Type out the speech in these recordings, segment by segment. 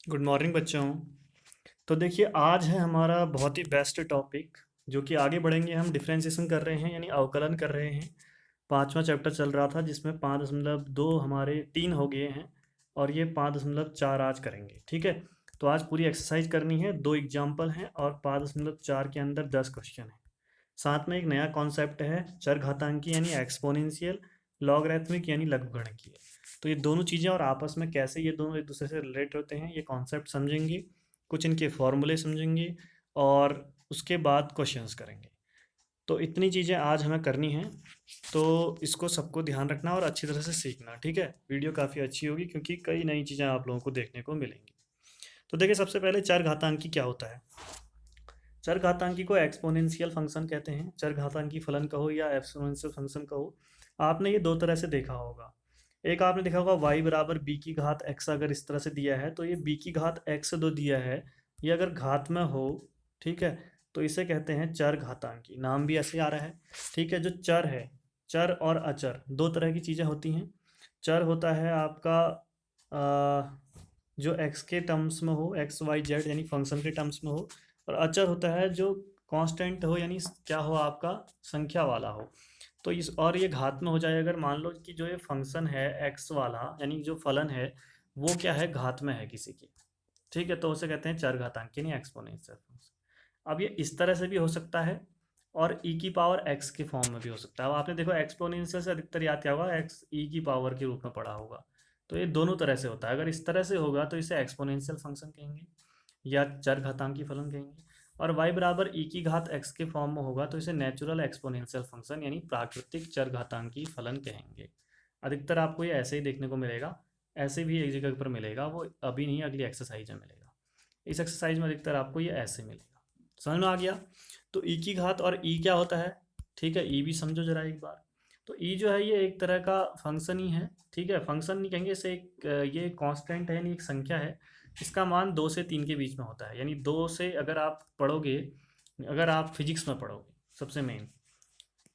Good morning बच्चों। तो देखिए आज है हमारा बहुत ही बेस्ट टॉपिक जो कि आगे बढ़ेंगे। हम डिफरेंशिएशन कर रहे हैं यानी अवकलन कर रहे हैं। पांचवा चैप्टर चल रहा था जिसमें 5.2 हमारे 3 हो गए हैं और ये 5.4 आज करेंगे। ठीक है, तो आज पूरी एक्सरसाइज करनी है। 2 एग्जाम्पल हैं और 5.4 के अंदर 10 क्वेश्चन हैं। साथ में एक नया कॉन्सेप्ट है चरघातांकी यानी एक्सपोनेंशियल, लॉगरिथमिक यानी लघुगणकीय। तो ये दोनों चीज़ें और आपस में कैसे ये दोनों एक दूसरे से रिलेट होते हैं ये कॉन्सेप्ट समझेंगे, कुछ इनके फॉर्मूले समझेंगे और उसके बाद क्वेश्चंस करेंगे। तो इतनी चीज़ें आज हमें करनी हैं, तो इसको सबको ध्यान रखना और अच्छी तरह से सीखना। ठीक है, वीडियो काफ़ी अच्छी होगी क्योंकि कई नई चीज़ें आप लोगों को देखने को मिलेंगी। तो देखिए सबसे पहले चरघातांकी क्या होता है। चरघातांकी को एक्सपोनेंशियल फंक्शन कहते हैं। चरघातांकी फलन कहो या एक्सपोनेंशियल फंक्शन कहो, आपने ये दो तरह से देखा होगा। एक आपने देखा होगा y बराबर b की घात x, अगर इस तरह से दिया है तो ये b की घात x दो दिया है, ये अगर घात में हो, ठीक है, तो इसे कहते हैं चर घातांकी। नाम भी ऐसे आ रहा है। ठीक है, जो चर है, चर और अचर दो तरह की चीज़ें होती हैं। चर होता है आपका जो x के टर्म्स में हो, एक्स वाई जेड यानी फंक्शन के टर्म्स में हो, और अचर होता है जो कांस्टेंट हो यानी क्या हो आपका, संख्या वाला हो। तो इस और ये घात में हो जाए अगर मान लो कि जो ये फंक्शन है एक्स वाला यानी जो फलन है वो क्या है, घात में है किसी की। ठीक है, तो उसे कहते हैं चर घातांक यानी एक्सपोनेंशियल फंक्शन। अब ये इस तरह से भी हो सकता है और e की पावर x के फॉर्म में भी हो सकता है। अब आपने देखो एक्सपोनेंशियल से अधिकतर याद क्या होगा, x e की पावर के रूप में पढ़ा होगा। तो ये दोनों तरह से होता है। अगर इस तरह से होगा तो इसे एक्सपोनेंशियल फंक्शन कहेंगे या चर घातांकी फलन कहेंगे। और y बराबर e की घात x के फॉर्म में होगा तो इसे नेचुरल एक्सपोनेंशियल फंक्शन यानी प्राकृतिक चर घातांकी फलन कहेंगे। अधिकतर आपको ये ऐसे ही देखने को मिलेगा, ऐसे भी एक जगह पर मिलेगा, वो अभी नहीं अगली एक्सरसाइज में मिलेगा। इस एक्सरसाइज में अधिकतर आपको ये ऐसे मिलेगा। समझ में आ गया। तो ई की घात और ई क्या होता है, ठीक है, ई भी समझो जरा एक बार। तो ई जो है ये एक तरह का फंक्शन ही है। ठीक है, फंक्शन नहीं कहेंगे इसे, एक ये कांस्टेंट है यानी एक संख्या है। इसका मान 2 से 3 के बीच में होता है। यानी 2 से अगर आप पढ़ोगे, अगर आप फिजिक्स में पढ़ोगे, सबसे मेन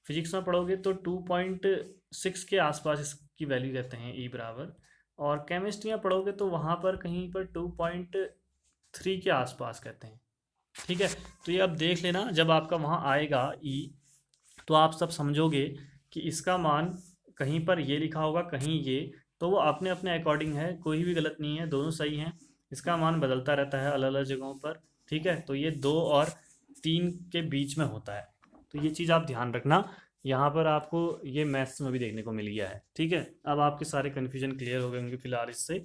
फिजिक्स में पढ़ोगे तो 2.6 के आसपास इसकी वैल्यू रहते हैं ई बराबर। और केमिस्ट्री में पढ़ोगे तो वहाँ पर कहीं पर 2.3 के आसपास कहते हैं। ठीक है, तो ये अब देख लेना जब आपका वहाँ आएगा ई, तो आप सब समझोगे कि इसका मान कहीं पर ये लिखा होगा कहीं ये, तो वो अपने अपने अकॉर्डिंग है, कोई भी गलत नहीं है, दोनों सही हैं। इसका मान बदलता रहता है अलग अलग जगहों पर। ठीक है, तो ये 2 और 3 के बीच में होता है। तो ये चीज़ आप ध्यान रखना। यहाँ पर आपको ये मैथ्स में भी देखने को मिल गया है। ठीक है, अब आपके सारे कन्फ्यूजन क्लियर हो गए होंगे फिलहाल इससे।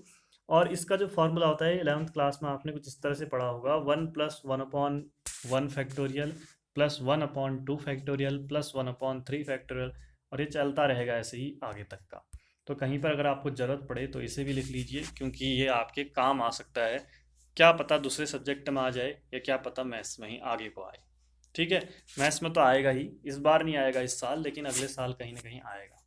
और इसका जो फॉर्मूला होता है 11th क्लास में आपने कुछ इस तरह से पढ़ा होगा, 1+1/1 factorial plus 1/2 factorial plus 1/3 factorial, और ये चलता रहेगा ऐसे ही आगे तक का। तो कहीं पर अगर आपको ज़रूरत पड़े तो इसे भी लिख लीजिए क्योंकि ये आपके काम आ सकता है। क्या पता दूसरे सब्जेक्ट में आ जाए या क्या पता मैथ्स में ही आगे को आए। ठीक है, मैथ्स में तो आएगा ही, इस बार नहीं आएगा इस साल, लेकिन अगले साल कहीं ना कहीं आएगा।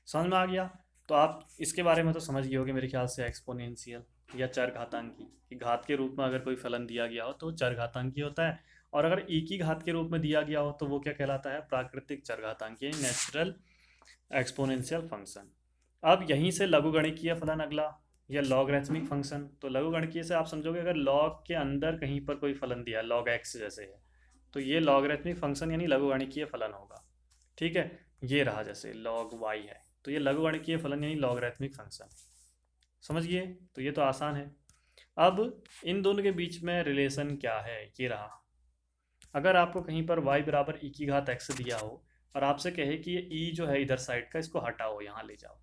समझ में आ गया। तो आप इसके बारे में तो समझ गए होगे मेरे ख्याल से, एक्सपोनेंशियल या चर घातांकी कि घात के रूप में अगर कोई फलन दिया गया हो तो चर घातांकी होता है, और अगर ई की घात के रूप में दिया गया हो तो वो क्या कहलाता है, प्राकृतिक चर घातांकी, नेचुरल एक्सपोनेंशियल फंक्शन। अब यहीं से लघुगणकीय फलन अगला, या लॉगरिथमिक फंक्शन। तो लघुगणकीय से आप समझोगे अगर लॉग के अंदर कहीं पर कोई फलन दिया है, लॉग एक्स जैसे है, तो ये लॉगरिथमिक फंक्शन यानी लघुगणकीय फलन होगा। ठीक है, ये रहा जैसे लॉग वाई है, तो ये लघुगणकीय फलन यानी लॉगरिथमिक फंक्शन। समझ गए, तो ये तो आसान है। अब इन दोनों के बीच में रिलेशन क्या है, ये रहा। अगर आपको कहीं पर y बराबर e की घात x दिया हो और आपसे कहे कि ये e जो है इधर साइड का, इसको हटाओ यहाँ ले जाओ।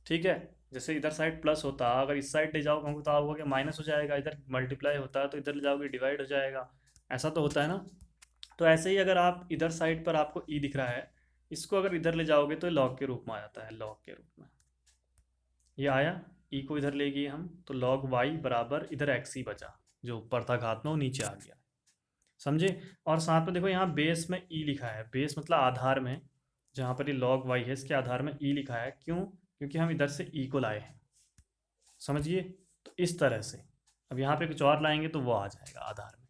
ठीक है, जैसे इधर साइड प्लस होता, अगर इस साइड ले जाओ कहूँगा तो आप कहोगे माइनस हो जाएगा, इधर मल्टीप्लाई होता है तो इधर ले जाओगे डिवाइड हो जाएगा। ऐसा तो होता है ना। तो ऐसे ही अगर आप इधर साइड पर आपको e दिख रहा है, इसको अगर इधर ले जाओगे तो लॉग के रूप में आ जाता है, लॉग के रूप में ये आया। ई को इधर ले गए हम तो लॉग वाई बराबर इधर एक्स ही बचा, जो ऊपर था घात में वो नीचे आ गया। समझे। और साथ में देखो यहाँ बेस में ई लिखा है, बेस मतलब आधार में, जहाँ पर ये लॉग वाई है इसके आधार में ई लिखा है। क्यों, क्योंकि हम इधर से ई को लाए हैं। समझिए, तो इस तरह से अब यहाँ पे कुछ और लाएंगे तो वो आ जाएगा आधार में।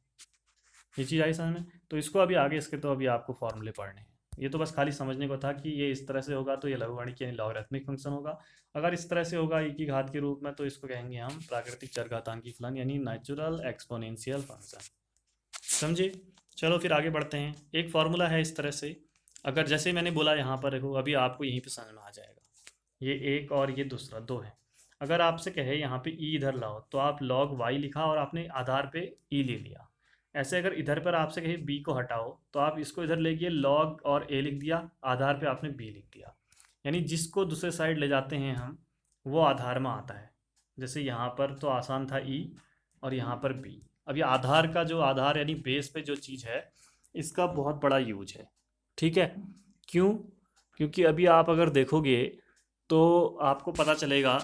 ये चीज़ आई समझ में। तो इसको अभी आगे, इसके तो अभी आपको फॉर्मूले पढ़ने हैं। ये तो बस खाली समझने को था कि ये इस तरह से होगा तो ये लघुगणिक यानी लॉगरिथमिक फंक्शन होगा। अगर इस तरह से होगा e की घात के रूप में तो इसको कहेंगे हम प्राकृतिक चरघातांकी फलन यानी नेचुरल एक्सपोनेंशियल फंक्शन। समझे? चलो फिर आगे बढ़ते हैं। एक फार्मूला है इस तरह से, अगर जैसे मैंने बोला यहाँ पर देखो, अभी आपको यहीं पे समझ में आ जाएगा। ये एक और ये दूसरा दो है। अगर आपसे कहे यहाँ पे ई इधर लाओ तो आप log y लिखा और आपने आधार पे ई ले लिया। ऐसे अगर इधर पर आपसे कहे बी को हटाओ तो आप इसको इधर ले गए log और ए लिख दिया, आधार पे आपने बी लिख दिया। यानी जिसको दूसरे साइड ले जाते हैं हम वो आधार में आता है। जैसे यहाँ पर तो आसान था ई और यहाँ पर बी। अब ये आधार का जो आधार यानी बेस पे जो चीज़ है इसका बहुत बड़ा यूज है। ठीक है, क्यों? क्योंकि अभी आप अगर देखोगे तो आपको पता चलेगा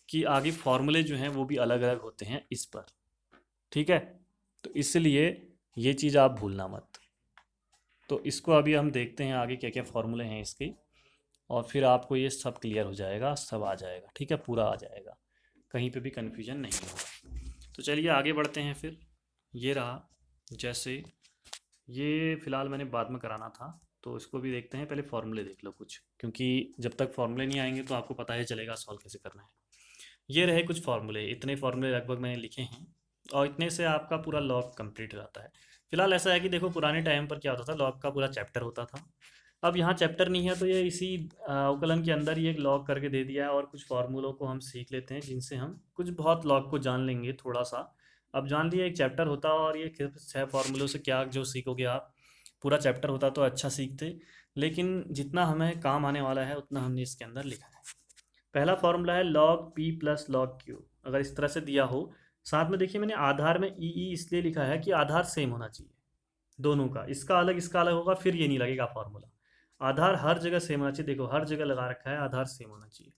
कि आगे फॉर्मूले जो हैं वो भी अलग अलग होते हैं इस पर। ठीक है, तो इसलिए ये चीज़ आप भूलना मत। तो इसको अभी हम देखते हैं आगे क्या क्या फॉर्मूले हैं इसके, और फिर आपको ये सब क्लियर हो जाएगा, सब आ जाएगा। ठीक है, पूरा आ जाएगा, कहीं पे भी कन्फ्यूजन नहीं होगा। तो चलिए आगे बढ़ते हैं फिर। ये रहा, जैसे ये फ़िलहाल मैंने बाद में कराना था तो इसको भी देखते हैं। पहले फॉर्मूले देख लो कुछ, क्योंकि जब तक फॉर्मूले नहीं आएंगे तो आपको पता ही चलेगा सॉल्व कैसे करना है। ये रहे कुछ फार्मूले, इतने फार्मूले लगभग मैंने लिखे हैं और इतने से आपका पूरा लॉग कंप्लीट हो जाता है। फिलहाल ऐसा है कि देखो पुराने टाइम पर क्या होता था, लॉग का पूरा चैप्टर होता था। अब यहाँ चैप्टर नहीं है तो ये इसी अवकलन के अंदर ही एक लॉग करके दे दिया है, और कुछ फार्मूलों को हम सीख लेते हैं जिनसे हम कुछ बहुत लॉग को जान लेंगे थोड़ा सा। अब जान लिया एक चैप्टर होता और ये 6 फार्मूलों से क्या जो सीखोगे आप, पूरा चैप्टर होता तो अच्छा सीखते। लेकिन जितना हमें काम आने वाला है उतना हमने इसके अंदर लिखा है। पहला फॉर्मूला है log p plus log q। अगर इस तरह से दिया हो, साथ में देखिए मैंने आधार में ई इसलिए लिखा है कि आधार सेम होना चाहिए दोनों का, इसका अलग होगा फिर ये नहीं लगेगा फॉर्मूला। आधार हर जगह सेम होना चाहिए, देखो हर जगह लगा रखा है आधार सेम होना चाहिए।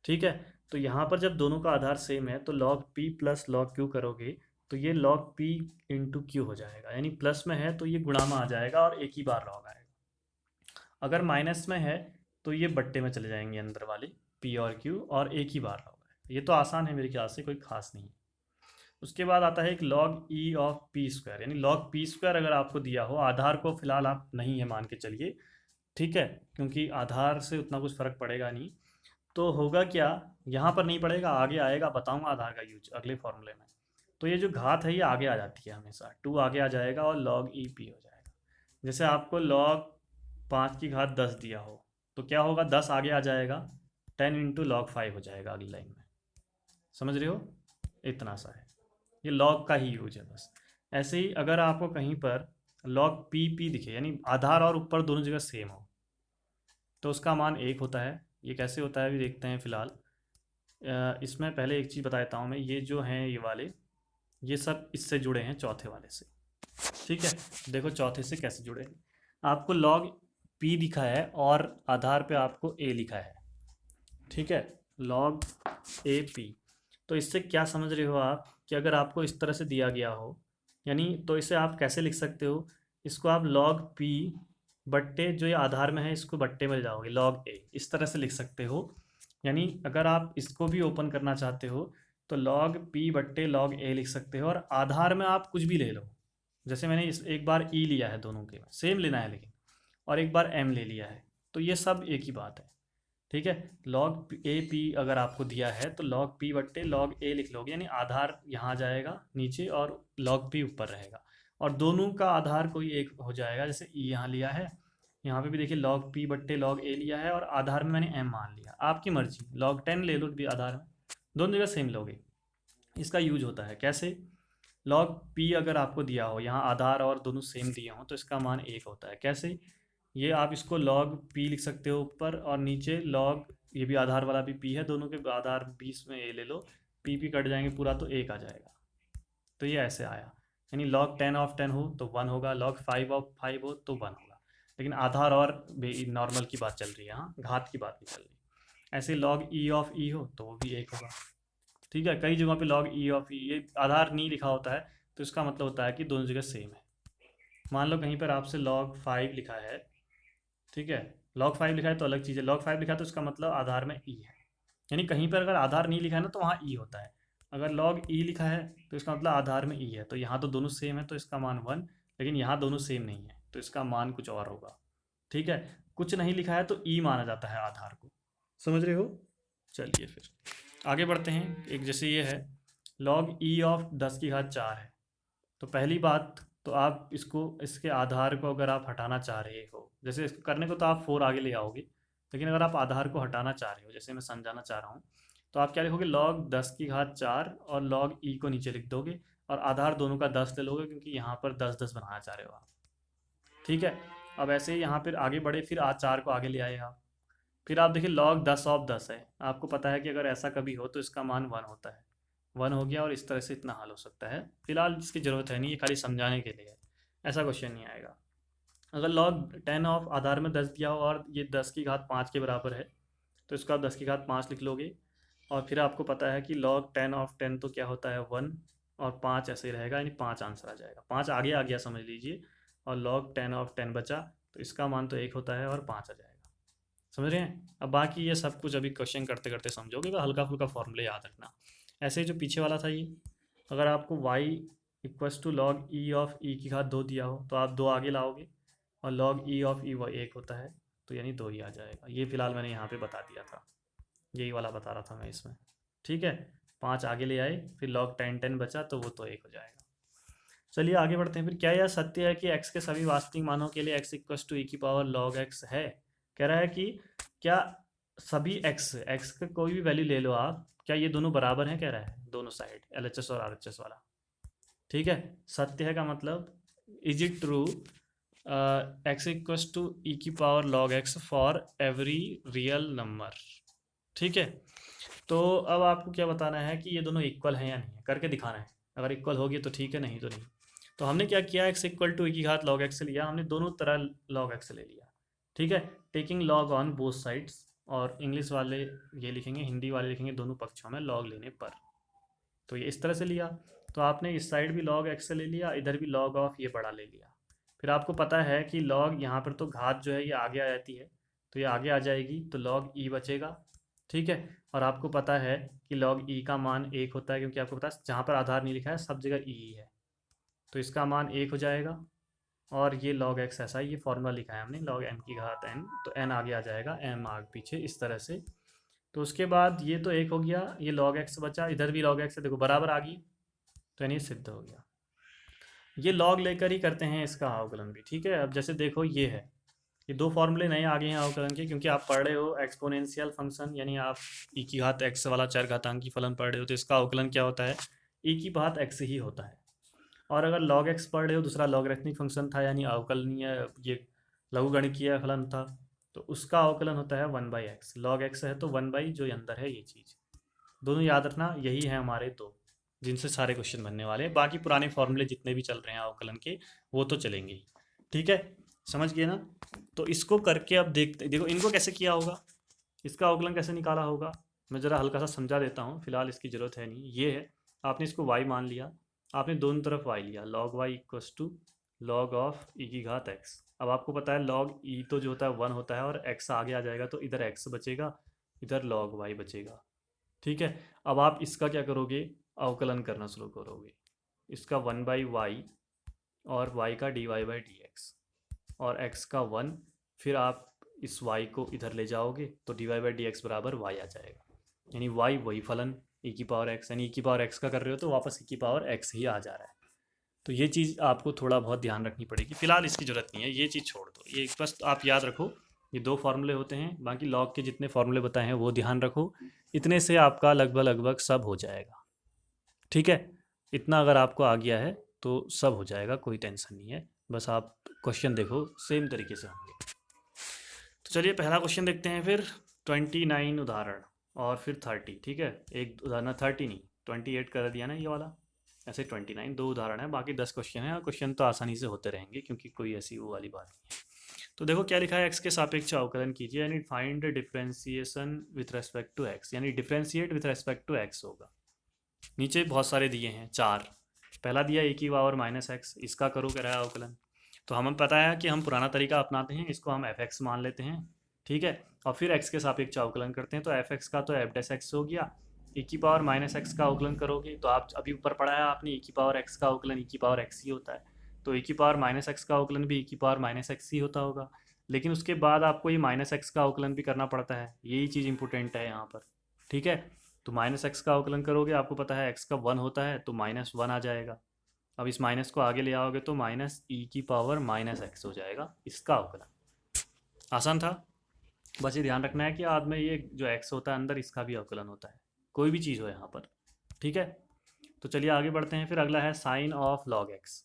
ठीक है, तो यहाँ पर जब दोनों का आधार सेम है तो log p plus log q करोगे तो ये log p इंटू क्यू हो जाएगा, यानी प्लस में है तो ये गुणा में आ जाएगा और एक ही बार log आएगा। अगर माइनस में है तो ये बट्टे में चले जाएंगे अंदर वाले पी और क्यू, और एक ही बार होगा। ये तो आसान है मेरे ख्याल से, कोई खास नहीं है। उसके बाद आता है एक log E of P square, यानी लॉग पी स्क्वायर अगर आपको दिया हो, आधार को फिलहाल आप नहीं है मान के चलिए। ठीक है, क्योंकि आधार से उतना कुछ फर्क पड़ेगा नहीं। तो होगा क्या, यहाँ पर नहीं पड़ेगा, आगे आएगा, बताऊंगा आधार का यूज अगले फॉर्मूले में। तो ये जो घात है ये आगे आ जाती है हमेशा, 2 आगे आ जाएगा और लॉग ई पी हो जाएगा। जैसे आपको लॉग 5 की घात 10 दिया हो तो क्या होगा, 10 आगे आ जाएगा, 10 इंटू लॉग 5 हो जाएगा अगली लाइन में। समझ रहे हो, इतना सा है, ये लॉग का ही यूज है बस। ऐसे ही अगर आपको कहीं पर लॉग पी पी दिखे, यानी आधार और ऊपर दोनों जगह सेम हो, तो उसका मान 1 होता है। ये कैसे होता है अभी देखते हैं फिलहाल। इसमें पहले एक चीज़ बता देता हूँ मैं, ये जो हैं ये वाले, ये सब इससे जुड़े हैं चौथे वाले से। ठीक है, देखो चौथे से कैसे जुड़े हैं। आपको लॉग पी लिखा है और आधार पे आपको ए लिखा है। ठीक है, लॉग ए पी। तो इससे क्या समझ रहे हो आप कि अगर आपको इस तरह से दिया गया हो, यानी तो इसे आप कैसे लिख सकते हो, इसको आप लॉग पी बट्टे जो ये आधार में है इसको बट्टे में ले जाओगे, लॉग ए इस तरह से लिख सकते हो। यानी अगर आप इसको भी ओपन करना चाहते हो तो लॉग पी बट्टे लॉग ए लिख सकते हो, और आधार में आप कुछ भी ले लो। जैसे मैंने इस एक बार ई लिया है, दोनों के सेम लेना है लेकिन, और एक बार एम ले लिया है, तो ये सब एक ही बात है। ठीक है, लॉग ए पी अगर आपको दिया है तो लॉग पी बट्टे लॉग ए लिख लोगे, यानी आधार यहाँ जाएगा नीचे और लॉग पी ऊपर रहेगा, और दोनों का आधार कोई एक हो जाएगा। जैसे ई यहाँ लिया है, यहाँ पे भी देखिए लॉग पी बट्टे लॉग ए लिया है, और आधार में मैंने एम मान लिया, आपकी मर्जी, लॉग 10 ले लो भी आधार में, दोनों जगह सेम लोगे। इसका यूज होता है कैसे, लॉग पी अगर आपको दिया हो, यहाँ आधार और दोनों सेम दिए हों तो इसका मान 1 होता है। कैसे, ये आप इसको लॉग पी लिख सकते हो ऊपर, और नीचे लॉग, ये भी आधार वाला भी पी है, दोनों के आधार 20 में ए ले लो, पी पी कट जाएंगे पूरा तो 1 आ जाएगा। तो ये ऐसे आया, यानी लॉग 10 ऑफ 10 हो तो 1 होगा, लॉग 5 ऑफ 5 हो तो 1 होगा। लेकिन आधार और नॉर्मल की बात चल रही है, हाँ घात की बात नहीं चल रही। ऐसे लॉग ई ऑफ ई हो तो वो भी 1 होगा। ठीक है, कई जगहों पे लॉग ई ऑफ ई ये आधार नहीं लिखा होता है तो इसका मतलब होता है कि दोनों जगह सेम है। मान लो कहीं पर आपसे log 5 लिखा है, ठीक है, log 5 लिखा है तो अलग चीज़ है, log 5 लिखा है तो इसका मतलब आधार में ई है। यानी कहीं पर अगर आधार नहीं लिखा है ना तो वहाँ ई होता है, अगर log ई लिखा है तो इसका मतलब आधार में ई है। तो यहाँ तो दोनों सेम है तो इसका मान 1, लेकिन यहाँ दोनों सेम नहीं है तो इसका मान कुछ और होगा। ठीक है, कुछ नहीं लिखा है तो ई माना जाता है आधार को, समझ रहे हो। चलिए फिर आगे बढ़ते हैं। एक जैसे ये है log e ऑफ 10⁴ है, तो पहली बात तो आप इसको, इसके आधार को अगर आप हटाना चाह रहे हो, जैसे इसको करने को तो आप 4 आगे ले आओगे, लेकिन अगर आप आधार को हटाना चाह रहे हो, जैसे मैं समझाना चाह रहा हूँ, तो आप क्या लिखोगे, log 10⁴ और log e को नीचे लिख दोगे और आधार दोनों का 10 ले लोगे, क्योंकि यहाँ पर 10 10 बनाना चाह रहे हो आप। ठीक है, अब ऐसे ही यहाँ पर आगे बढ़े, फिर 4 को आगे ले आए आप, फिर आप देखिए log 10 ऑफ 10 है, आपको पता है कि अगर ऐसा कभी हो तो इसका मान 1 होता है, 1 हो गया, और इस तरह से इतना हल हो सकता है। फिलहाल इसकी ज़रूरत है नहीं, ये खाली समझाने के लिए है, ऐसा क्वेश्चन नहीं आएगा। अगर log 10 ऑफ आधार में 10 दिया हो और ये 10⁵5 के बराबर है, तो इसको आप 10⁵5 लिख लोगे, और फिर आपको पता है कि log 10 ऑफ 10 तो क्या होता है 1, और 5 ऐसे ही रहेगा, यानी 5 आंसर आ जाएगा, 5 आगे आ गया समझ लीजिए, और log 10 ऑफ 10 बचा, तो इसका मान तो 1 होता है और 5 आ जाएगा, समझ रहे हैं। अब बाकी ये सब कुछ अभी क्वेश्चन करते करते समझोगे, तो हल्का फुल्का फॉर्मूले याद रखना। ऐसे ही जो पीछे वाला था ये, अगर आपको y equals to log e of e⁵2 दिया हो, तो आप 2 आगे लाओगे, और log e ऑफ e वो 1 होता है, तो यानी 2 ही आ जाएगा। ये फिलहाल मैंने यहाँ पे बता दिया था, यही वाला बता रहा था मैं इसमें, ठीक है। 5 आगे ले आए, फिर log 10 10 बचा, तो वो तो 1 हो जाएगा। चलिए आगे बढ़ते हैं। फिर क्या यह सत्य है कि x के सभी वास्तविक मानों के लिए x equals to e⁻log x है। कह रहा है कि क्या सभी x का कोई भी वैल्यू ले लो आप, क्या ये दोनों बराबर हैं, कह रहा है दोनों साइड, LHS और RHS वाला, ठीक है। सत्य है का मतलब is it true x equals to e⁻log x for every real number, ठीक है। तो अब आपको क्या बताना है कि ये दोनों इक्वल हैं या नहीं है, करके दिखाना है। अगर इक्वल होगी तो ठीक है, नहीं तो नहीं। तो हमने क्या किया, x equal to e⁻log x लिया, हमने दोनों तरह log x ले लिया, ठीक है। Taking log on both sides, और इंग्लिश वाले ये लिखेंगे, हिंदी वाले लिखेंगे दोनों पक्षों में log लेने पर। तो ये इस तरह से लिया, तो आपने इस साइड भी log x ले लिया, इधर भी log ऑफ ये बड़ा ले लिया। फिर आपको पता है कि log यहाँ पर तो घात जो है ये आगे आ जाती है, तो ये आगे आ जाएगी, तो log e बचेगा, ठीक है। और आपको पता है कि log e का मान 1 होता है, क्योंकि आपको पता है जहाँ पर आधार नहीं लिखा है सब जगह e ही है, तो इसका मान 1 हो जाएगा। और ये log x ऐसा ही, ये फॉर्मूला लिखा है हमने, log m⁴n, तो n आगे आ जाएगा, m आगे पीछे इस तरह से। तो उसके बाद ये तो 1 हो गया, ये log x बचा, इधर भी log x है, देखो बराबर आ गई, तो यानी सिद्ध हो गया। ये log लेकर ही करते हैं इसका अवकलन भी, ठीक है। अब जैसे देखो ये है, ये 2 फॉर्मूले नए आ गए हैं अवकलन के, क्योंकि आप पढ़ रहे हो एक्सपोनेंशियल फंक्शन, यानी आप e⁻x वाला चरघातांकी फलन पढ़ रहे हो, तो इसका अवकलन क्या होता है, e⁻x ही होता है। और अगर log x पढ़ रहे हो, दूसरा लॉगरिथमिक फंक्शन था, यानी अवकलनीय, ये लघुगणकीय फलन था, तो उसका अवकलन होता है 1/x। log x है तो 1/ जो अंदर है ये चीज़, दोनों याद रखना, यही है हमारे 2 जिनसे सारे क्वेश्चन बनने वाले हैं। बाकी पुराने फॉर्मूले जितने भी चल रहे हैं अवकलन के वो तो चलेंगे ही, ठीक है, समझ गए ना। तो इसको करके अब देखते, देखो इनको कैसे किया होगा, इसका अवकलन कैसे निकाला होगा, मैं ज़रा हल्का सा समझा देता हूँ, फिलहाल इसकी ज़रूरत है नहीं। ये है, आपने इसको y मान लिया, आपने दोनों तरफ y लिया, log y equals to log of e⁻x। अब आपको पता है log e तो जो होता है 1 होता है, और x आगे आ जाएगा, तो इधर x बचेगा, इधर log y बचेगा, ठीक है। अब आप इसका क्या करोगे, अवकलन करना शुरू करोगे, इसका 1/y और y का dy/dx, और x का 1, फिर आप इस y को इधर ले जाओगे, तो dy/dx बराबर y आ जाएगा, यानी y वही फलन e⁻x, यानी e⁻x का कर रहे हो तो वापस e⁻x ही आ जा रहा है। तो ये चीज़ आपको थोड़ा बहुत ध्यान रखनी पड़ेगी, फिलहाल इसकी ज़रूरत नहीं है, ये चीज़ छोड़ दो, ये बस आप याद रखो, ये 2 फार्मूले होते हैं, बाकी log के जितने फार्मूले बताए हैं वो ध्यान रखो, इतने से आपका लगभग सब हो जाएगा, ठीक है। इतना अगर आपको आ गया है तो सब हो जाएगा, कोई टेंशन नहीं है, बस आप क्वेश्चन देखो सेम तरीके से होंगे। तो चलिए पहला क्वेश्चन देखते हैं फिर, 29 उदाहरण और फिर 30, ठीक है। एक उदाहरण 30 नहीं 28 कर दिया ना ये वाला, ऐसे 29 2 उदाहरण है, बाकी 10 क्वेश्चन है, और क्वेश्चन तो आसानी से होते रहेंगे क्योंकि कोई ऐसी वो वाली बात नहीं है। तो देखो क्या लिखा है, x के सापेक्ष अवकलन कीजिए, यानी find differentiation with respect to x, यानी differentiate with respect to x होगा। नीचे बहुत सारे दिए हैं, 4, पहला दिया e⁻−x, इसका करो कह रहा है अवकलन। तो हमें पता है कि हम पुराना तरीका अपनाते हैं, इसको हम fx मान लेते हैं, ठीक है, और फिर x के सापेक्ष अवकलन करते हैं, तो fx का तो f'(x) हो गया, e⁻−x का अवकलन करोगे तो आप अभी ऊपर पढ़ा है आपने, e⁻x का अवकलन e⁻x ही होता है, तो e⁻−x का अवकलन भी e⁻−x ही होता होगा। लेकिन उसके बाद आपको ये माइनस एक्स का अवकलन भी करना पड़ता है, यही चीज़ इंपॉर्टेंट है यहाँ पर। ठीक है, तो माइनस एक्स का अवकलन करोगे, आपको पता है एक्स का 1 होता है तो -1 आ जाएगा। अब इस माइनस को आगे ले आओगे तो -e⁻−x हो जाएगा इसका अवकलन। आसान था। बस ये ध्यान रखना है कि बाद में ये जो x होता है अंदर, इसका भी अवकलन होता है, कोई भी चीज़ हो यहाँ पर। ठीक है, तो चलिए आगे बढ़ते हैं। फिर अगला है साइन ऑफ लॉग x।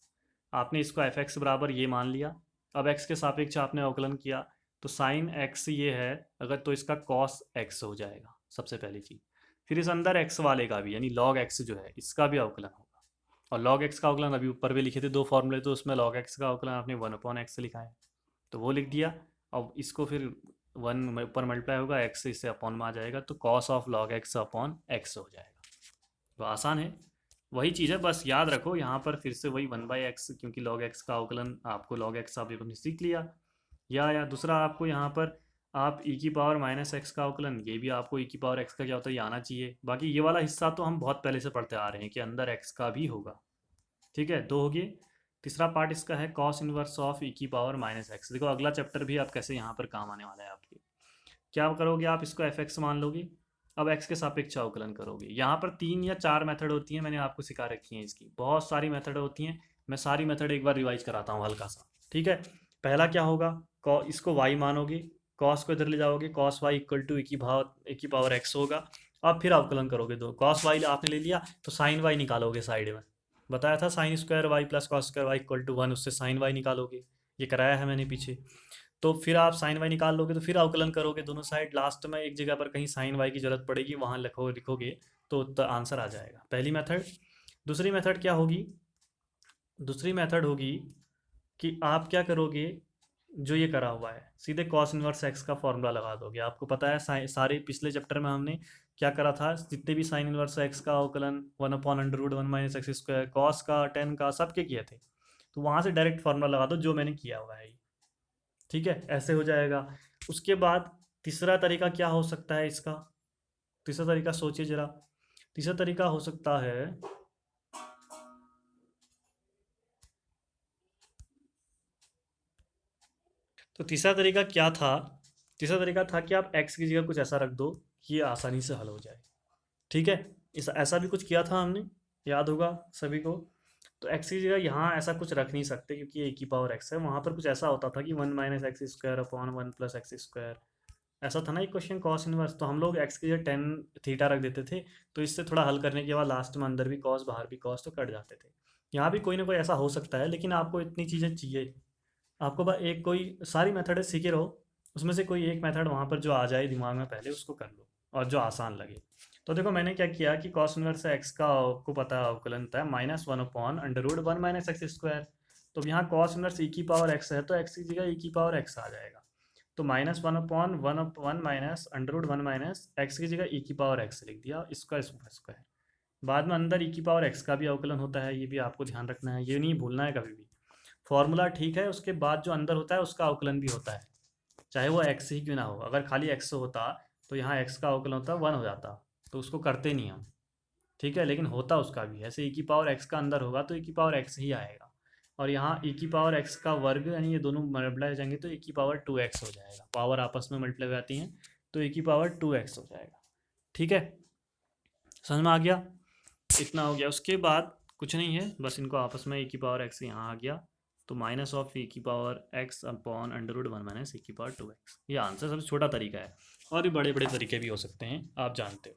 आपने इसको f(x) बराबर ये मान लिया। अब x के सापेक्ष आपने अवकलन किया, तो साइन x ये है अगर, तो इसका कॉस x हो जाएगा सबसे पहली चीज़। फिर इस अंदर x वाले का भी, यानी लॉग x जो है इसका भी अवकलन होगा। और log x का अवकलन अभी ऊपर भी लिखे थे 2 फॉर्मूले, तो उसमें log x का अवकलन आपने 1/x से लिखा है, तो वो लिख दिया। अब इसको फिर 1 ऊपर मल्टीप्लाई होगा, x इससे अपॉन में आ जाएगा, तो cos of log x upon x हो जाएगा। तो आसान है, वही चीज़ है, बस याद रखो यहाँ पर फिर से वही 1/x, क्योंकि log x का अवकलन आपको log x आप अपने सीख लिया। या दूसरा आपको यहाँ पर आप e⁻−x का अवकलन, ये भी आपको e⁻x का क्या होता है ये आना चाहिए। बाकी ये वाला हिस्सा तो हम बहुत पहले से पढ़ते आ रहे हैं कि अंदर x का भी होगा। ठीक है, 2 हो गए। तीसरा पार्ट इसका है कॉस इनवर्स ऑफ e⁻−x। देखो अगला चैप्टर भी आप कैसे यहाँ पर काम आने वाला है आपके। क्या करोगे आप, इसको f(x) मान लोगे। अब x के सापेक्ष अवकलन करोगे। यहाँ पर 3 या 4 मेथड होती हैं, मैंने आपको सिखा रखी हैं, इसकी बहुत सारी मेथड होती हैं। मैं सारी मेथड एक बार रिवाइज कराता हूँ हल्का सा। ठीक है, पहला क्या होगा, इसको y मानोगे, कॉस को इधर ले जाओगे, cos y equal to e⁻x होगा। अब फिर अवकलन करोगे, दो cos y आपने ले लिया तो साइन y निकालोगे साइड में। बताया था sine square Y plus cos square Y equal to 1, उससे साइन वाई निकालोगे, ये कराया है मैंने पीछे। तो फिर आप साइन वाई निकाल लोगे, तो फिर अवकलन करोगे दोनों साइड। लास्ट में एक जगह पर कहीं साइन वाई की जरूरत पड़ेगी, वहाँ लिखोगे तो आंसर आ जाएगा, पहली मेथड। दूसरी मेथड क्या होगी, दूसरी मेथड होगी कि आप क्या करोगे, जो ये करा हुआ है सीधे कॉस इनवर्स एक्स का फॉर्मूला लगा दोगे। आपको पता है सारे पिछले चैप्टर में हमने क्या करा था, जितने भी साइन इनवर्स एक्स का अवकलन 1/√1 - x², कॉस का, टेन का, सबके किए थे, तो वहाँ से डायरेक्ट फार्मूला लगा दो जो मैंने किया हुआ है। ठीक है, ऐसे हो जाएगा। उसके बाद तीसरा तरीका क्या हो सकता है इसका, तीसरा तरीका सोचिए जरा। तीसरा तरीका हो सकता है, तो तीसरा तरीका क्या था, तीसरा तरीका था कि आप x की जगह कुछ ऐसा रख दो कि ये आसानी से हल हो जाए। ठीक है, इस ऐसा भी कुछ किया था हमने, याद होगा सभी को। तो x की जगह यहाँ ऐसा कुछ रख नहीं सकते क्योंकि ये e⁻x है। वहाँ पर कुछ ऐसा होता था कि 1 - x² अपॉन 1 + x², ऐसा था ना एक क्वेश्चन कॉस इनवर्स, तो हम लोग x की जगह टेन थीटा रख देते थे। तो इससे थोड़ा हल करने के बाद लास्ट में अंदर भी कॉस बाहर भी कॉस, तो कट जाते थे। यहाँ भी कोई ना कोई ऐसा हो सकता है, लेकिन आपको इतनी चीज़ें चाहिए, आपको बस एक कोई सारी मेथड सीखे रहो, उसमें से कोई एक मेथड वहाँ पर जो आ जाए दिमाग में पहले उसको कर लो, और जो आसान लगे। तो देखो मैंने क्या किया कि कॉस इनवर्स एक्स का आपको पता है अवकलन था -1/√1 - x²। तो यहाँ कॉस इनवर्स e⁻x है, तो x की जगह e⁻x आ जाएगा। तो -1/1 x की जगह e⁻x लिख दिया, इसका स्क्वायर। बाद में अंदर e⁻x का भी अवकलन होता है, ये भी आपको ध्यान रखना है, ये नहीं भूलना है कभी भी। फॉर्मूला ठीक है, उसके बाद जो अंदर होता है उसका अवकलन भी होता है, चाहे वो x ही क्यों ना हो। अगर खाली x होता तो यहाँ x का अवकलन होता 1 हो जाता, तो उसको करते नहीं हम। ठीक है, लेकिन होता उसका भी, ऐसे e⁻x का अंदर होगा तो e⁻x ही आएगा। और यहाँ e⁻x का वर्ग, यानी ये दोनों मल्टीप्लाई हो जाएंगे तो e⁻2x हो जाएगा। पावर आपस में मल्टीप्लाई हो जाती हैं तो e⁻2x हो जाएगा। ठीक है, समझ में आ गया, इतना हो गया। उसके बाद कुछ नहीं है, बस इनको आपस में e⁻x यहाँ आ गया, तो -e⁻x अपॉन √1 - e⁻2x, ये आंसर सबसे छोटा तरीका है। और भी बड़े बड़े तरीके भी हो सकते हैं, आप जानते हो।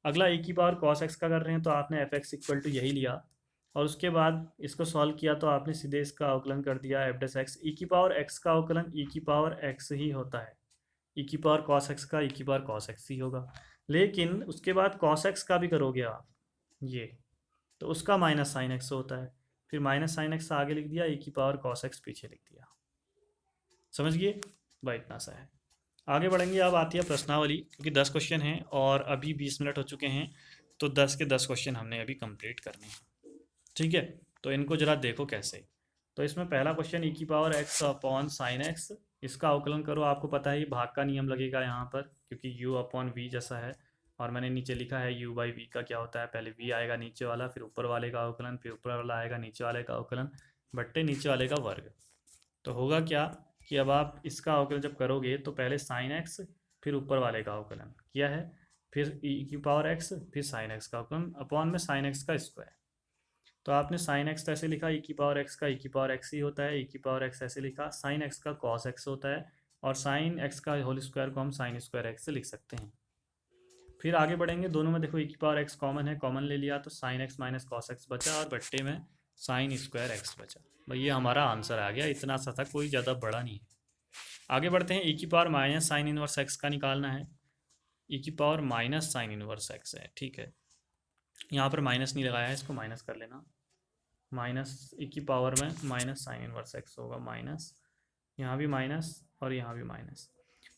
अगला e⁻cos x का कर रहे हैं, तो आपने f(x) इक्वल टू यही लिया, और उसके बाद इसको सॉल्व किया तो आपने सीधे इसका अवकलन कर दिया f'(x). e⁻x का अवकलन e⁻x ही होता है, e⁻cos x का e⁻cos x ही होगा। लेकिन उसके बाद cos x का भी करोगे आप ये, तो उसका माइनस साइन एक्स होता है, फिर माइनस साइन एक्स आगे लिख दिया, e⁻cos x पीछे लिख दिया। समझ गए भाई, इतना सा है। आगे बढ़ेंगे, अब आती है प्रश्नावली, क्योंकि 10 क्वेश्चन हैं और अभी 20 मिनट हो चुके हैं, तो 10 के 10 क्वेश्चन हमने अभी कंप्लीट करने हैं। ठीक है, तो इनको जरा देखो कैसे। तो इसमें पहला question e⁻x upon sine x, इसका अवकलन करो। आपको पता है ये भाग का नियम लगेगा यहाँ पर, क्योंकि u/v जैसा है, और मैंने नीचे लिखा है u/v का क्या होता है, पहले v आएगा नीचे वाला, फिर ऊपर वाले का अवकलन, फिर ऊपर वाला आएगा नीचे वाले का अवकलन, बट्टे नीचे वाले का वर्ग। तो होगा क्या कि अब आप इसका अवकलन जब करोगे तो पहले साइन एक्स फिर ऊपर वाले का अवकलन किया है, फिर ई की पावर एक्स फिर साइन एक्स का अवकलन अपॉन में साइन एक्स का स्क्वायर। तो आपने साइन एक्स तो ऐसे लिखा ई की पावर एक्स का ई की पावर एक्स ही होता है, ई की पावर एक्स ऐसे लिखा, साइन एक्स का कॉस एक्स होता है, और साइन एक्स का होल स्क्वायर को हम साइन स्क्वायर एक्स से लिख सकते हैं। फिर आगे बढ़ेंगे, दोनों में देखो ई की पावर एक्स कॉमन है, कॉमन ले लिया तो sine x minus cos x बचा और बट्टे में साइन स्क्वायर एक्स बचा। भाई ये हमारा आंसर आ गया, इतना सा था, कोई ज़्यादा बड़ा नहीं है। आगे बढ़ते हैं, ई की power minus sine inverse x का निकालना है। ई की power minus sine inverse x है, ठीक है, यहाँ पर माइनस नहीं लगाया है, इसको माइनस कर लेना। माइनस ई की पावर में माइनस साइन इनवर्स एक्स होगा, माइनस यहाँ भी माइनस और यहाँ भी माइनस।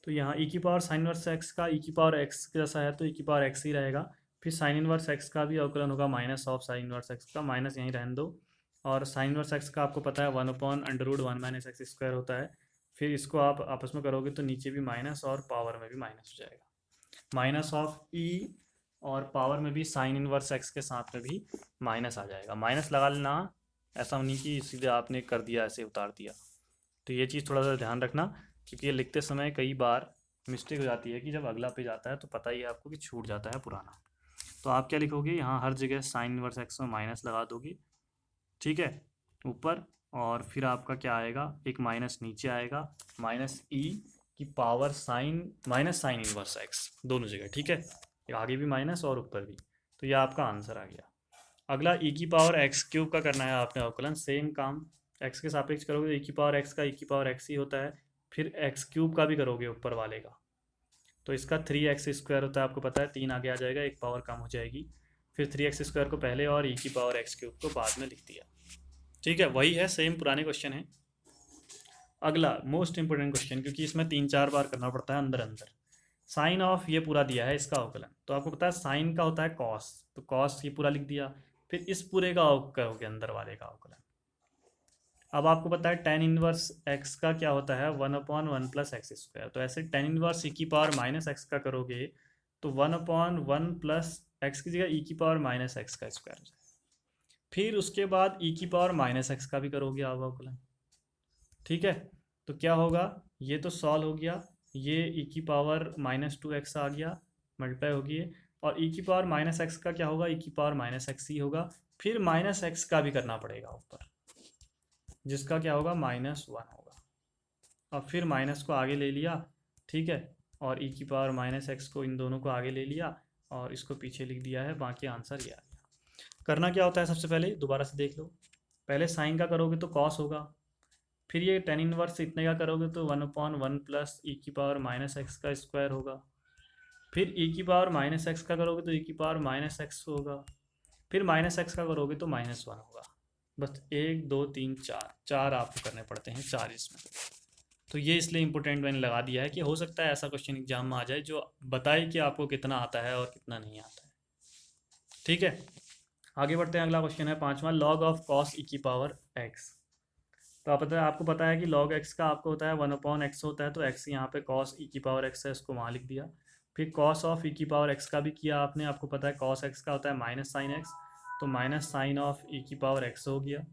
तो यहाँ ई की पावर साइन इनवर्स एक्स का ई की पावर एक्स जैसा है तो ई की पावर एक्स ही रहेगा। फिर साइन इनवर्स एक्स का भी अवकलन होगा minus of sine inverse x का, माइनस यहीं रहने दो। और साइन इनवर्स एक्स का आपको पता है 1/√1 - x² होता है। फिर इसको आप आपस में करोगे तो नीचे भी माइनस और पावर में भी माइनस हो जाएगा, माइनस ऑफ ई, और पावर में भी साइन इनवर्स एक्स के साथ में भी माइनस आ जाएगा। माइनस लगा लेना, ऐसा नहीं कि सीधे आपने कर दिया ऐसे उतार दिया। तो ये चीज़ थोड़ा सा ध्यान रखना, क्योंकि ये लिखते समय कई बार मिस्टेक हो जाती है कि जब अगला पेज आता है तो पता ही है आपको कि छूट जाता है पुराना। तो आप क्या लिखोगे, यहाँ हर जगह साइन इनवर्स एक्स में माइनस लगा दोगे, ठीक है, ऊपर। और फिर आपका क्या आएगा, एक माइनस नीचे आएगा, माइनस ई की power sine minus sine inverse x दोनों जगह, ठीक है, आगे भी माइनस और ऊपर भी। तो ये आपका आंसर आ गया। अगला ई की पावर एक्स क्यूब का करना है आपने अवकलन, सेम काम, एक्स के सापेक्ष करोगे तो ई की पावर एक्स का ई की पावर एक्स ही होता है। फिर एक्स क्यूब का भी करोगे ऊपर वाले का, तो इसका 3x² होता है, आपको पता है, 3 आगे आ जाएगा, एक पावर कम हो जाएगी। फिर 3x² को पहले और ई की पावर एक्स क्यूब को बाद में लिख दिया, ठीक है, वही है, सेम पुराने क्वेश्चन है। अगला मोस्ट इंपोर्टेंट क्वेश्चन, क्योंकि इसमें 3-4 बार करना पड़ता है अंदर अंदर। साइन ऑफ ये पूरा दिया है इसका अवकलन, तो आपको पता है साइन का होता है कॉस, तो कॉस ये पूरा लिख दिया। फिर इस पूरे का करोगे अंदर वाले का अवकलन। अब आपको पता है टेन इनवर्स एक्स का क्या होता है, 1/1 + x²। तो ऐसे टेन इनवर्स ई की पावर माइनस एक्स का करोगे तो 1/1 + x की जगह ई की पावर माइनस एक्स का स्क्वायर हो जाएगा। फिर उसके बाद ई की पावर माइनस एक्स का भी करोगे आप अवकलन, ठीक है। तो क्या होगा, ये तो सॉल्व हो गया, ये ई की पावर -2x आ गया, मल्टीप्लाई होगी, और ई की पावर माइनस एक्स का क्या होगा, ई की पावर माइनस एक्स ही होगा। फिर माइनस एक्स का भी करना पड़ेगा ऊपर, जिसका क्या होगा -1 होगा। अब फिर माइनस को आगे ले लिया, ठीक है, और ई की पावर माइनस एक्स को इन दोनों को आगे ले लिया और इसको पीछे लिख दिया है, बाकी आंसर ये आ गया। करना क्या होता है, सबसे पहले दोबारा से देख लो, पहले साइन का करोगे तो कॉस होगा, फिर ये टेन इनवर्स इतने का करोगे तो 1/1 + ई की पावर माइनस एक्स का स्क्वायर होगा। फिर ई की पावर माइनस एक्स का करोगे तो ई की पावर माइनस एक्स होगा। फिर माइनस एक्स का करोगे तो -1 होगा। बस 1 2 3 4 आपको करने पड़ते हैं, 4 इसमें। तो ये इसलिए इंपॉर्टेंट मैंने लगा दिया है कि हो सकता है ऐसा क्वेश्चन एग्जाम में आ जाए जो बताए कि आपको कितना आता है और कितना नहीं आता है, ठीक है। आगे बढ़ते हैं, अगला क्वेश्चन है 5वां, लॉग ऑफ कॉस ई की पावर एक्स। तो आपको पता है कि log x का आपको होता है 1/x होता है, तो x यहाँ पे cos e की पावर x है, इसको वहाँ लिख दिया। फिर cos ऑफ e की पावर x का भी किया आपने, आपको पता है cos x का होता है माइनस साइन x, तो माइनस साइन ऑफ e की पावर x हो गया।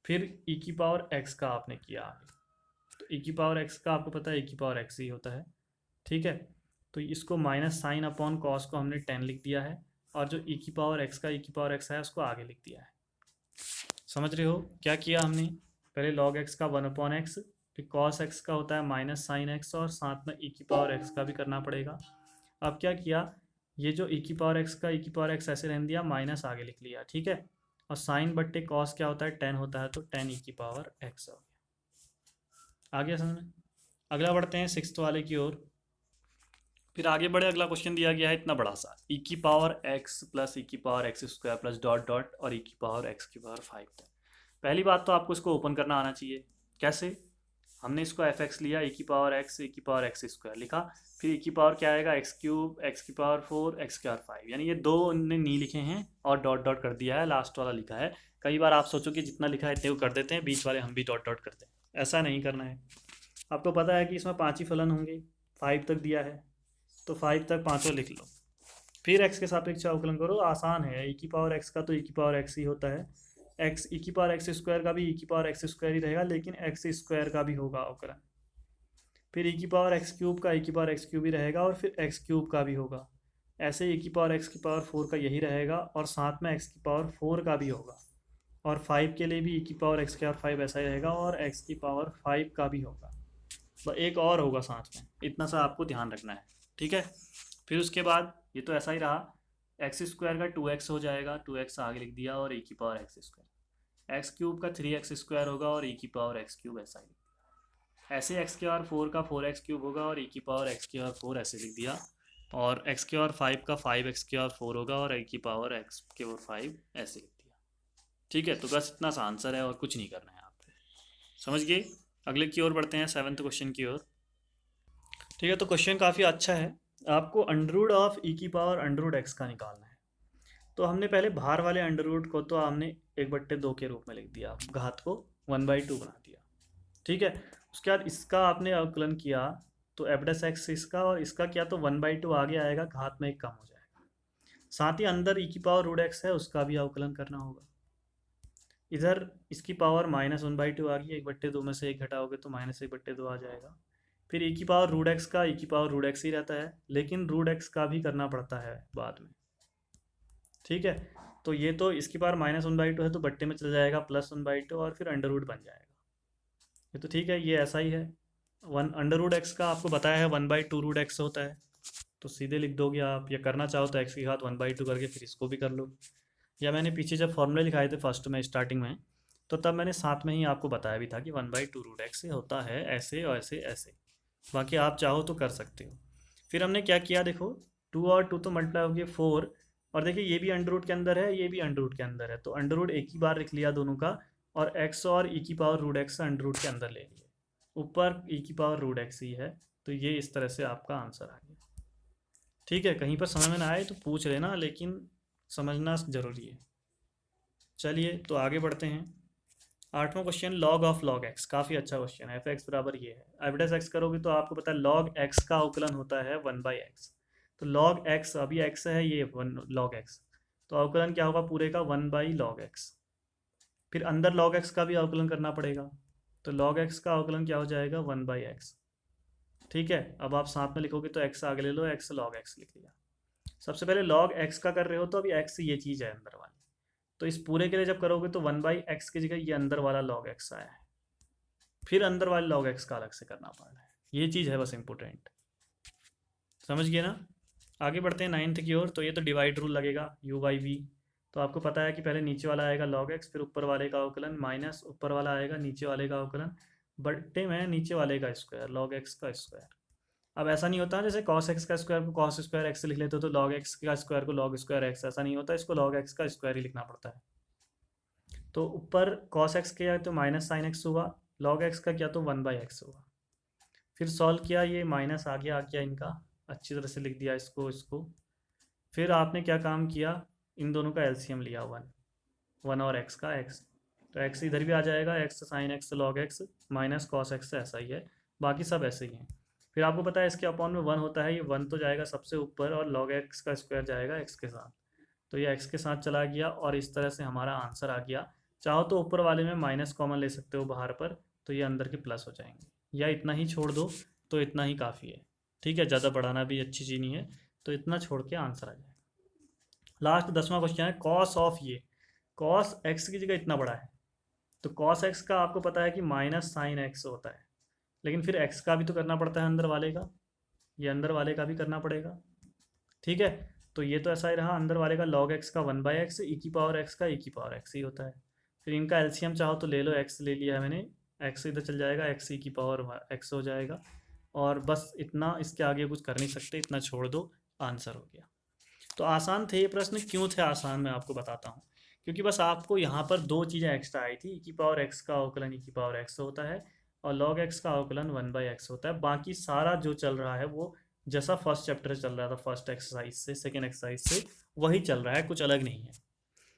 फिर e की पावर x का आपने किया आगे, तो e की पावर x का आपको पता है e की पावर x ही होता है, ठीक है। तो इसको माइनस साइन अपॉन कॉस को हमने 10 लिख दिया है, और जो e की पावर x का e की पावर x है उसको आगे लिख दिया है। समझ रहे हो क्या किया हमने, पहले log x का 1/x, फिर cos x का होता है माइनस साइन x, और साथ में e की पावर x का भी करना पड़ेगा। अब क्या किया, ये जो e की पावर x का e की पावर x ऐसे रहने दिया, माइनस आगे लिख लिया, ठीक है, और साइन बट्टे cos क्या होता है 10 होता है, तो 10 e की पावर x हो गया। आ गया समझ में। अगला बढ़ते हैं 6th वाले की ओर। फिर आगे बढ़े, अगला क्वेश्चन दिया गया है इतना बड़ा सा, e की पावर x + e की पावर x² + डॉट डॉट और e की पावर x की पावर 5 तक। पहली बात तो आपको इसको ओपन करना आना चाहिए। कैसे, हमने इसको fx लिया, e की पावर x e की पावर x² लिखा, फिर e की पावर क्या आएगा x³ x की पावर 4 x की पावर 5, यानी ये दो ने नहीं लिखे हैं और डॉट डॉट कर दिया है, लास्ट वाला लिखा है। कई बार आप सोचो कि जितना लिखा है इतने को कर देते हैं, बीच वाले हम भी डॉट डॉट करते हैं, ऐसा नहीं करना है। आपको पता है कि इसमें 5 ही फलन होंगे, 5 तक दिया है तो 5 तक पाँचों लिख लो। फिर x के सापेक्ष अवकलन करो, आसान है, e की पावर x का तो e की पावर x ही होता है, एक्स ई की पावर एक्स स्क्वायर का भी ई की पावर एक्स स्क्वायर ही रहेगा, लेकिन एक्स स्क्वायर का भी होगा अवकलन। फिर ई की पावर एक्स क्यूब का ई की पावर एक्स क्यूब ही रहेगा, और फिर एक्स क्यूब का भी होगा। ऐसे ई की पावर एक्स की पावर 4 का यही रहेगा, और साथ में एक्स की पावर 4 का भी होगा। और 5 के लिए भी ई की पावर एक्स की पावर 5 ऐसा ही रहेगा, और एक्स की पावर 5 का भी होगा। बस एक और होगा साथ में, इतना सा आपको ध्यान रखना है, ठीक है। फिर उसके बाद ये तो ऐसा ही रहा, एक्स स्क्वायर का 2x हो जाएगा, 2x आगे लिख दिया, और ई की power x square. X cube का 3x स्क्वायर होगा, और ई की पावर एक्स क्यूब ऐसा ही लिख दिया। ऐसे एक्स के पावर 4 का 4x क्यूब होगा, और ई की पावर एक्स के पावर 4 ऐसे लिख दिया। और एक्स के पावर 5 का 5x के पावर 4 होगा, और ई की पावर एक्स के पावर 5 ऐसे लिख दिया। ठीक है, तो बस इतना सा आंसर है और कुछ नहीं करना है आपको, समझ गए। अगले की ओर बढ़ते हैं, 7th क्वेश्चन की ओर। ठीक है, तो क्वेश्चन काफ़ी अच्छा है। आपको अंडर रूट ऑफ ई की पावर अंडर रूट एक्स का निकालना है। तो हमने पहले बाहर वाले अंडर रूट को तो हमने 1/2 के रूप में लिख दिया, घात को 1/2 बना दिया। ठीक है, उसके बाद इसका आपने अवकलन किया, तो एफडेस एक्स इसका और इसका किया, तो 1/2 आगे आएगा, घात में 1 कम हो जाएगा। साथ ही अंदर ई की पावर रूट एक्स है, उसका भी अवकलन करना होगा। इधर इसकी पावर -1/2 आ गई, 1/2 में से 1 घटाओगे तो -1/2 आ जाएगा। फिर ई की पावर रूट एक्स का ई की पावर रूट एक्स ही रहता है, लेकिन रूट एक्स का भी करना पड़ता है बाद में। ठीक है, तो ये तो इसकी पावर -1/2 है, तो बट्टे में चल जाएगा +1/2, और फिर अंडर रूट बन जाएगा। ये तो ठीक है, ये ऐसा ही है। अंडर रूट एक्स का आपको बताया है 1/2 रूट एक्स होता है, तो सीधे लिख दोगे आप, या करना चाहो तो एक्स की घात 1/2 करके फिर इसको भी कर लो। या मैंने पीछे जब फॉर्मूले लिखाए थे फर्स्ट में स्टार्टिंग में, तो तब मैंने साथ में ही आपको बताया भी था कि 1/2 रूट एक्स से होता है ऐसे और ऐसे ऐसे। बाकी आप चाहो तो कर सकते हो। फिर हमने क्या किया, देखो 2 और 2 तो मल्टीप्लाई हो गए 4, और देखिए ये भी अंडर रूट के अंदर है, ये भी अंडर रूट के अंदर है, तो अंडर रूट एक ही बार लिख लिया दोनों का, और एक्स और ई की power root X under root के अंदर ले लिए, ऊपर ई की पावर रूट एक्स ही है, तो ये इस तरह से आपका आंसर आ गया। ठीक है, कहीं पर समझ में ना आए तो पूछ लेना, लेकिन समझना ज़रूरी है। चलिए तो आगे बढ़ते हैं। 8वां question, log of log x, काफ़ी अच्छा क्वेश्चन है। एफ एक्स बराबर ये है, एफ डेस एक्स करोगे तो आपको पता है लॉग एक्स का अवकलन होता है 1/x। तो लॉग एक्स, अभी एक्स है ये 1 लॉग एक्स, तो अवकलन क्या होगा पूरे का 1/log x। फिर अंदर log x का भी अवकलन करना पड़ेगा, तो log x का अवकलन क्या हो जाएगा 1/x। ठीक है, अब आप साथ में लिखोगे तो x आगे ले लो, x log x लिख लिया। सबसे पहले log x का कर रहे हो तो अभी x ये चीज़ है अंदर वाली, तो इस पूरे के लिए जब करोगे तो 1/x की जगह ये अंदर वाला log x आया है, फिर अंदर वाले log x का अलग से करना पड़ रहा है। ये चीज़ है बस इम्पोर्टेंट, समझ गए ना। आगे बढ़ते हैं 9th की ओर। तो ये तो डिवाइड रूल लगेगा u/v, तो आपको पता है कि पहले नीचे वाला आएगा log x, फिर ऊपर वाले का अवकलन माइनस ऊपर वाला आएगा नीचे वाले का अवकलन, बट्टे में नीचे वाले का स्क्वायर, log x का स्क्वायर। अब ऐसा नहीं होता जैसे cos x का स्क्वायर को cos स्क्वायर x से लिख लेते हो, तो log x का स्क्वायर को log स्क्वायर x, ऐसा नहीं होता, इसको log x का स्क्वायर ही लिखना पड़ता है। तो ऊपर cos x किया तो माइनस साइन x हुआ, log x का किया तो 1/x हुआ। फिर सॉल्व किया, ये माइनस आ गया इनका, अच्छी तरह से लिख दिया इसको। फिर आपने क्या काम किया, इन दोनों का एलसीएम लिया 1 और x का x, तो x इधर भी आ जाएगा, x sine x log x minus cos x ऐसा ही है, बाकी सब ऐसे ही हैं। फिर आपको पता है इसके अपॉन में 1 होता है, ये 1 तो जाएगा सबसे ऊपर, और log x का स्क्वायर जाएगा x के साथ, तो ये x के साथ चला गया, और इस तरह से हमारा आंसर आ गया। चाहो तो ऊपर वाले में माइनस कॉमन ले सकते हो बाहर पर, तो ये अंदर के प्लस हो जाएंगे, या इतना ही छोड़ दो तो इतना ही काफ़ी है। ठीक है, ज़्यादा बढ़ाना भी अच्छी चीज़ नहीं है, तो इतना छोड़ के आंसर आ जाएगा। लास्ट 10वां क्वेश्चन है, कॉस ऑफ ये, कॉस एक्स की जगह इतना बड़ा है, तो कॉस एक्स का आपको पता है कि माइनस साइन एक्स होता है, लेकिन फिर एक्स का भी तो करना पड़ता है अंदर वाले का, ये अंदर वाले का भी करना पड़ेगा। ठीक है, तो ये तो ऐसा ही रहा, अंदर वाले का log x का 1/x, ई की पावर x का ई की पावर x ही होता है। फिर इनका एलसीएम चाहो तो ले लो, x ले लिया है मैंने, x इधर चल जाएगा, x ई की पावर x हो जाएगा, और बस इतना, इसके आगे कुछ कर नहीं सकते, इतना छोड़ दो, आंसर हो गया। तो आसान थे ये प्रश्न, क्यों थे आसान मैं आपको बताता हूँ। क्योंकि बस आपको यहाँ पर 2 चीज़ें एक्स्ट्रा आई थी, ई की पावर x का अवकलन ई की पावर x होता है, और log x का अवकलन 1/x होता है। बाकी सारा जो चल रहा है वो जैसा फर्स्ट चैप्टर चल रहा था, फर्स्ट एक्सरसाइज से सेकेंड एक्सरसाइज से वही चल रहा है, कुछ अलग नहीं है।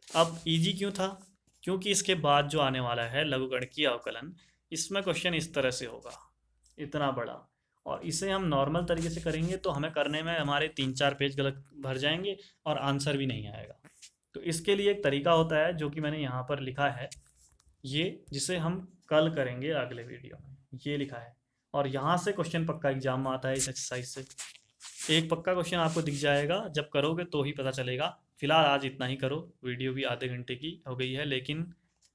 अब इजी क्यों था, क्योंकि इसके बाद जो आने वाला है लघुगणकीय अवकलन, इसमें क्वेश्चन इस तरह से होगा, इतना बड़ा, और इसे हम नॉर्मल तरीके से करेंगे तो हमें करने में हमारे 3-4 पेज गलत भर जाएंगे और आंसर भी नहीं आएगा। तो इसके लिए एक तरीका होता है जो कि मैंने यहाँ पर लिखा है, ये जिसे हम कल करेंगे अगले वीडियो में, ये लिखा है। और यहाँ से क्वेश्चन पक्का एग्जाम में आता है इस एक्सरसाइज से। एक पक्का क्वेश्चन आपको दिख जाएगा, जब करोगे तो ही पता चलेगा। फिलहाल आज इतना ही करो, वीडियो भी आधे घंटे की हो गई है, लेकिन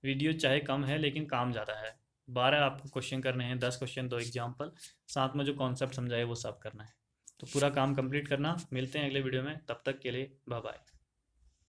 वीडियो चाहे कम है लेकिन काम ज़्यादा है। 12 आपको क्वेश्चन करने हैं, 10 क्वेश्चन, 2 एग्जाम्पल, साथ में जो कॉन्सेप्ट समझाए वो सब करना है। तो पूरा काम कंप्लीट करना। मिलते हैं अगले वीडियो में, तब तक के लिए बाय बाय।